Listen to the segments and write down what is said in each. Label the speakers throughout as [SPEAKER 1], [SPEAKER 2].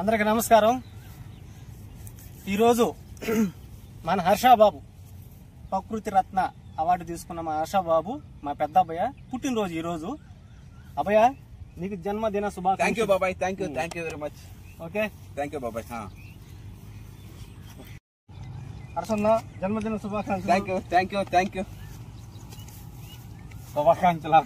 [SPEAKER 1] అందరికీ నమస్కారం। ఈరోజు మన హర్షబాబు ప్రకృతి రత్న అవార్డు తీసుకున్న మా హర్షబాబు మా పెద్ద అబ్బాయి పుట్టినరోజు ఈరోజు। అబ్బాయి నీకు జన్మదిన శుభాకాంక్షలు।
[SPEAKER 2] థ్యాంక్ యూ బాబాయ్, thank you very much.
[SPEAKER 1] Okay,
[SPEAKER 2] thank you బాబాయ్।
[SPEAKER 1] హర్షన్న జన్మదిన శుభాకాంక్షలు।
[SPEAKER 2] థ్యాంక్ యూ
[SPEAKER 1] శుభాకాంక్షలు।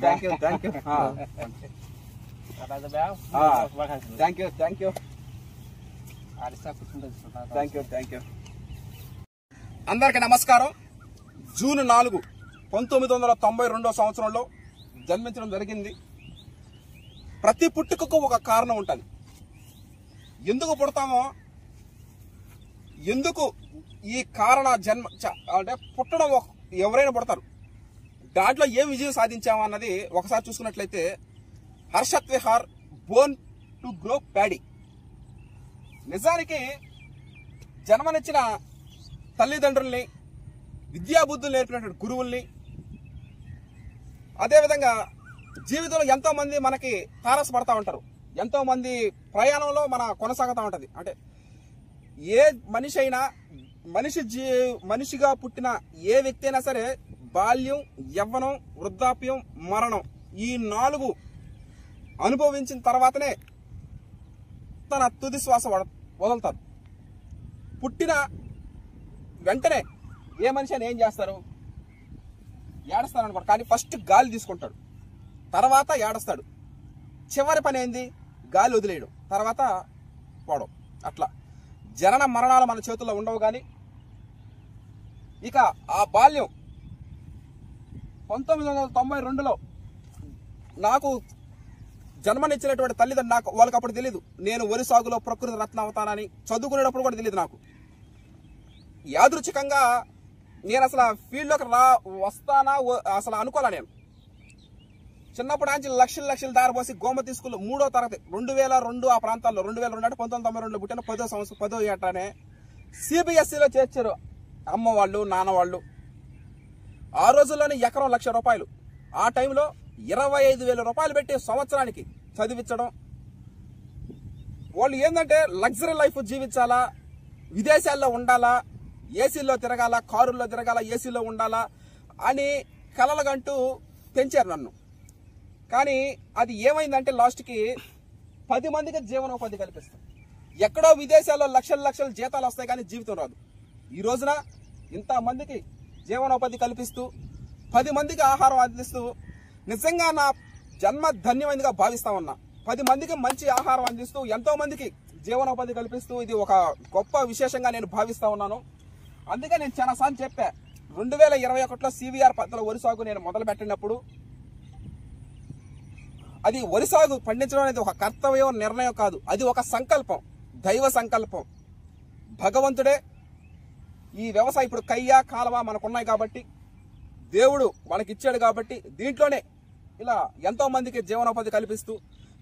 [SPEAKER 2] అందరికి నమస్కారం। జూన్ 4, 1992 సంవత్సరంలో జన్మించడం జరిగింది। ప్రతి పుట్టుకకు ఒక కారణం ఉంటుంది। ఎందుకు పుడతామో, ఎందుకు ఈ కారణ జన్మ అంటే పుట్టడం ఎవరైనా పుడతారు, దాంట్లో ఏం విజయం సాధించామో అన్నది ఒకసారి చూసుకున్నట్లయితే Harshad Vihar Born to grow paddy. నిజానికి జన్మనిచ్చిన తల్లిదండ్రుల్ని, విద్యాబుద్ధులు నేర్పినటువంటి గురువుల్ని, అదేవిధంగా జీవితంలో ఎంతో మంది మనకి తారసపడతా ఉంటారు, ఎంతో మంది ప్రయాణంలో మన కొనసాగుతూ ఉంటుంది। అంటే ఏ మనిషి అయినా మనిషిగా పుట్టిన ఏ వ్యక్తి అయినా సరే బాల్యం, యవ్వనం, వృద్ధాప్యం, మరణం ఈ 4 అనుభవించిన తర్వాతనే తన తుది శ్వాస వదులుతారు। పుట్టిన వెంటనే ఏ మనిషి అని ఏం చేస్తారు, ఏడుస్తాడు అనుకోండి, కానీ ఫస్ట్ గాలి తీసుకుంటాడు, తర్వాత ఏడుస్తాడు, చివరి పని ఏంది గాలి వదిలేయడం, తర్వాత పోవడం। అట్లా జనన మరణాలు మన చేతుల్లో ఉండవు। కానీ ఇక ఆ బాల్యం 1992లో నాకు జన్మనిచ్చినటువంటి తల్లిదండ్రులు, నాకు వాళ్ళకి అప్పుడు తెలియదు నేను వరి సాగులో ప్రకృతి రత్న అవుతానని, చదువుకునేటప్పుడు కూడా తెలియదు నాకు। యాదృచ్ఛికంగా నేను అసలు ఫీల్డ్లోకి వస్తానా అసలు అనుకోలే। నేను చిన్నప్పటి నుంచి లక్షలు దారిపోసి గోమతి స్కూల్ 3వ తరగతి 2002 ఆ ప్రాంతాల్లో, 2002 అంటే 1992లో పుట్టిన 10వ ఏటనే సిబిఎస్ఈలో చేర్చారు అమ్మ వాళ్ళు, నాన్న వాళ్ళు। ఆ రోజుల్లోనే ఎకరం ₹1,00,000, ఆ టైంలో 25,000 రూపాయలు పెట్టి సంవత్సరానికి చదివించడం। వాళ్ళు ఏంటంటే లగ్జరీ లైఫ్ జీవించాలా, విదేశాల్లో ఉండాలా, ఏసీల్లో తిరగాల, కారుల్లో తిరగాల, ఏసీలో ఉండాలా అని కలలుగంటూ పెంచారు నన్ను। కానీ అది ఏమైందంటే లాస్ట్కి 10 మందికి జీవనోపాధి కల్పిస్తాం। ఎక్కడో విదేశాల్లో లక్షల జీతాలు వస్తాయి, కానీ జీవితం రాదు। ఈ రోజున ఇంతమందికి జీవనోపాధి కల్పిస్తూ 10 మందికి ఆహారం అందిస్తూ నిజంగా నా జన్మ ధన్యమైనదిగా భావిస్తా ఉన్నా। 10 మందికి మంచి ఆహారం అందిస్తూ ఎంతో మందికి జీవనోపాధి కల్పిస్తూ ఇది ఒక గొప్ప విశేషంగా నేను భావిస్తా ఉన్నాను। అందుకే నేను చాలాసార్లు చెప్పా, 2021లో సివిఆర్ పద్ధతిలో వరి సాగు నేను మొదలు పెట్టినప్పుడు అది వరి సాగు పండించడం అనేది ఒక కర్తవ్యం, నిర్ణయం కాదు, అది ఒక సంకల్పం, దైవ సంకల్పం। భగవంతుడే ఈ వ్యవసాయం ఇప్పుడు కయ్య కాలువ మనకున్నాయి కాబట్టి, దేవుడు మనకిచ్చాడు కాబట్టి దీంట్లోనే ఇలా ఎంతో మందికి జీవనోపాధి కల్పిస్తూ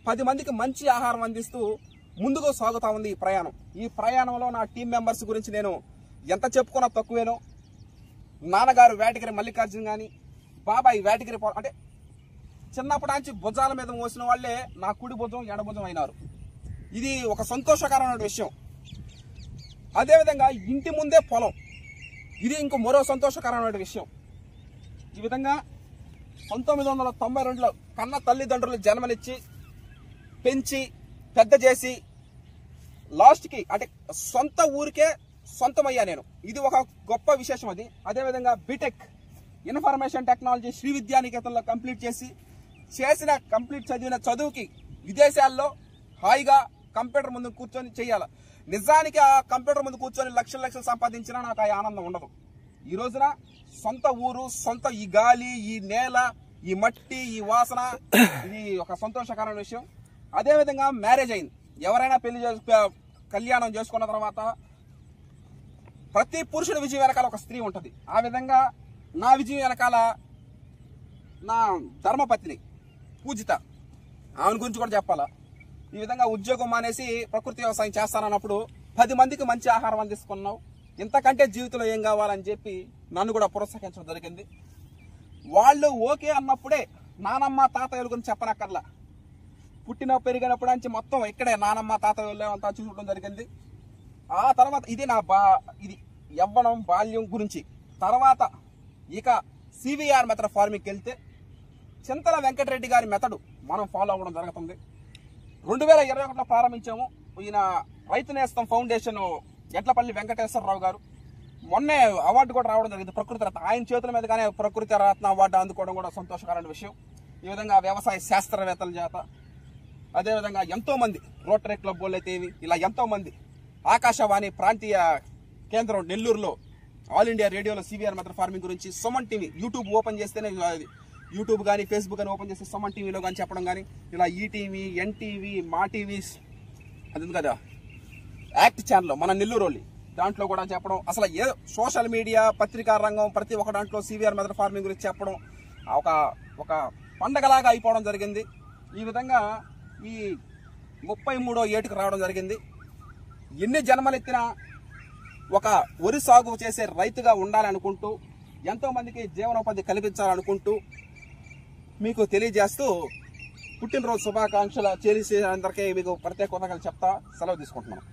[SPEAKER 2] 10 మందికి మంచి ఆహారం అందిస్తూ ముందుకు సాగుతా ఉంది ఈ ప్రయాణం। ఈ ప్రయాణంలో నా టీం మెంబర్స్ గురించి నేను ఎంత చెప్పుకున్నా తక్కువేనో। నాన్నగారు వేటగిరి మల్లికార్జున కానీ, బాబాయ్ వేటగిరి అంటే చిన్నప్పటి నుంచి భుజాల మీద మోసిన వాళ్ళే నా కుడి భుజం, ఎడభుజం అయినారు। ఇది ఒక సంతోషకరమైన విషయం। అదేవిధంగా ఇంటి ముందే పొలం, ఇది ఇంకో మరో సంతోషకరమైన విషయం। ఈ విధంగా 1992లో కన్న తల్లిదండ్రులు జన్మనిచ్చి పెంచి పెద్ద చేసి లాస్ట్కి అంటే సొంత ఊరికే సొంతమయ్యా నేను, ఇది ఒక గొప్ప విశేషం అది। అదేవిధంగా బీటెక్ ఇన్ఫర్మేషన్ టెక్నాలజీ శ్రీ విద్యానికేతన్లో కంప్లీట్ చదివిన చదువుకి విదేశాల్లో హాయిగా కంప్యూటర్ ముందు కూర్చొని చేయాలి। నిజానికి ఆ కంప్యూటర్ ముందు కూర్చొని లక్షలు సంపాదించినా నాకు ఆ ఆనందం ఉండదు। ఈ రోజున సొంత ఊరు, సొంత ఈ గాలి, ఈ నేల, ఈ మట్టి, ఈ వాసన, ఇది ఒక సంతోషకరమైన విషయం। అదేవిధంగా మ్యారేజ్ అయింది, ఎవరైనా కళ్యాణం చేసుకున్న తర్వాత ప్రతి పురుషుడి విజయం వెనకాల ఒక స్త్రీ ఉంటుంది। ఆ విధంగా నా విజయం వెనకాల నా ధర్మపత్ని పూజిత, ఆమె గురించి కూడా చెప్పాలా। ఈ విధంగా ఉద్యోగం మానేసి ప్రకృతి వ్యవసాయం చేస్తానన్నప్పుడు 10 మందికి మంచి ఆహారం అందిస్తున్నావు, ఇంతకంటే జీవితంలో ఏం కావాలని చెప్పి నన్ను కూడా ప్రోత్సహించడం జరిగింది। వాళ్ళు ఓకే అన్నప్పుడే నానమ్మ తాతయ్యల గురించి చెప్పనక్కర్లా, పుట్టిన పెరిగినప్పటి నుంచి మొత్తం ఇక్కడే నానమ్మ తాత అంతా చూడడం జరిగింది. ఆ తర్వాత ఇది ఇది యవ్వనం బాల్యం గురించి. తర్వాత ఇక సివిఆర్ మెథడ్ ఫార్మింగ్కి వెళ్తే చింతల వెంకటరెడ్డి గారి మెథడ్ మనం ఫాలో అవ్వడం జరుగుతుంది. 2021లో ప్రారంభించాము. ఈయన రైతు నేస్తం ఫౌండేషన్ ఎడ్లపల్లి వెంకటేశ్వరరావు గారు మొన్నే అవార్డు కూడా రావడం జరిగింది, ప్రకృతి రత్న. ఆయన చేతుల మీదగానే ప్రకృతి రత్న అవార్డు అందుకోవడం కూడా సంతోషకరమైన విషయం. ఈ విధంగా వ్యవసాయ శాస్త్రవేత్తల చేత, అదేవిధంగా ఎంతో మంది రోటరీ క్లబ్ వాళ్ళు అయితే ఇలా ఎంతో మంది, ఆకాశవాణి ప్రాంతీయ కేంద్రం నెల్లూరులో ఆల్ ఇండియా రేడియోలో సివిఆర్ మెథడ్ ఫార్మింగ్ గురించి సుమన్ టీవీ యూట్యూబ్ ఓపెన్ చేస్తేనే, యూట్యూబ్ కానీ ఫేస్బుక్ కానీ ఓపెన్ చేస్తే సుమన్ టీవీలో కానీ చెప్పడం కానీ, ఇలా ఈటీవీ, ఎన్టీవీ, మా టీవీ, అది కదా యాక్ట్ ఛానల్ మన నెల్లూరు దాంట్లో కూడా చెప్పడం, అసలు ఏ సోషల్ మీడియా పత్రికా రంగం ప్రతి ఒక్క దాంట్లో సివిఆర్ మెథడ్ ఫార్మింగ్ గురించి చెప్పడం ఒక పండగలాగా అయిపోవడం జరిగింది. ఈ విధంగా ఈ 33వ ఏటుకు రావడం జరిగింది. ఎన్ని జన్మలెత్తినా ఒక వరి సాగు చేసే రైతుగా ఉండాలనుకుంటూ, ఎంతో మందికి జీవనోపాధి కల్పించాలనుకుంటూ మీకు తెలియజేస్తూ పుట్టినరోజు శుభాకాంక్షలు చేసే అందరికీ మీకు ప్రత్యేక కృతజ్ఞతలు చెప్తా సెలవు తీసుకుంటున్నాను.